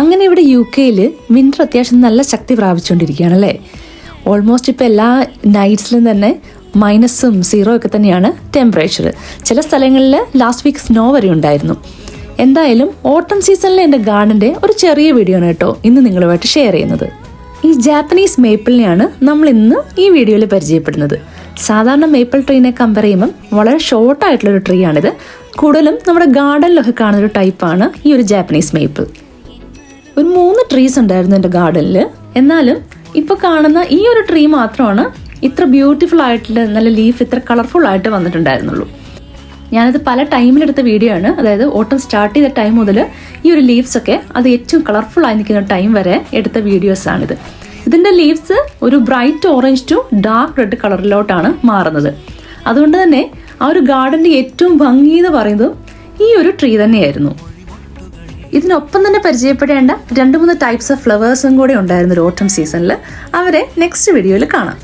അങ്ങനെ ഇവിടെ UK-ൽ വിൻ്റർ അത്യാവശ്യം നല്ല ശക്തി പ്രാപിച്ചുകൊണ്ടിരിക്കുകയാണല്ലേ. ഓൾമോസ്റ്റ് ഇപ്പോൾ എല്ലാ നൈറ്റ്സിലും തന്നെ -ഉം 0 ഒക്കെ തന്നെയാണ് ടെമ്പറേച്ചർ. ചില സ്ഥലങ്ങളിൽ ലാസ്റ്റ് വീക്ക് സ്നോ വരെ ഉണ്ടായിരുന്നു. എന്തായാലും ഓട്ടം സീസണിലെ എൻ്റെ ഗാർഡൻ്റെ ഒരു ചെറിയ വീഡിയോ ആണ് കേട്ടോ ഇന്ന് നിങ്ങളുമായിട്ട് ഷെയർ ചെയ്യുന്നത്. ഈ ജാപ്പനീസ് മേപ്പിളിനെയാണ് നമ്മൾ ഇന്ന് ഈ വീഡിയോയിൽ പരിചയപ്പെടുന്നത്. സാധാരണ മേപ്പിൾ ട്രീനെ കമ്പയർ ചെയ്യുമ്പം വളരെ ഷോർട്ടായിട്ടുള്ളൊരു ട്രീ ആണിത്. കൂടുതലും നമ്മുടെ ഗാർഡനിലൊക്കെ കാണുന്നൊരു ടൈപ്പാണ് ഈ ഒരു ജാപ്പനീസ് മേപ്പിൾ. ഒരു 3 ട്രീസ് ഉണ്ടായിരുന്നു എൻ്റെ ഗാർഡനിൽ. എന്നാലും ഇപ്പോൾ കാണുന്ന ഈ ഒരു ട്രീ മാത്രമാണ് ഇത്ര ബ്യൂട്ടിഫുൾ ആയിട്ടുള്ള നല്ല ലീഫ് ഇത്ര കളർഫുൾ ആയിട്ട് വന്നിട്ടുണ്ടായിരുന്നുള്ളൂ. ഞാനത് പല ടൈമിലെടുത്ത വീഡിയോ ആണ്. അതായത് ഓട്ടം സ്റ്റാർട്ട് ചെയ്ത ടൈം മുതൽ ഈ ഒരു ലീവ്സ് ഒക്കെ അത് ഏറ്റവും കളർഫുൾ ആയി നിൽക്കുന്ന ടൈം വരെ എടുത്ത വീഡിയോസാണിത്. ഇതിൻ്റെ ലീവ്സ് ഒരു bright orange to dark red കളറിലോട്ടാണ് മാറുന്നത്. അതുകൊണ്ട് തന്നെ ആ ഒരു ഗാർഡൻ്റെ ഏറ്റവും ഭംഗി എന്ന് പറയുന്നത് ഈ ഒരു ട്രീ തന്നെയായിരുന്നു. ഇതിനൊപ്പം തന്നെ പരിചയപ്പെടേണ്ട 2-3 ടൈപ്സ് ഓഫ് ഫ്ലവേഴ്സും കൂടെ ഉണ്ടായിരുന്നു ഒരു ഓട്ടം സീസണിൽ. അവരെ നെക്സ്റ്റ് വീഡിയോയിൽ കാണാം.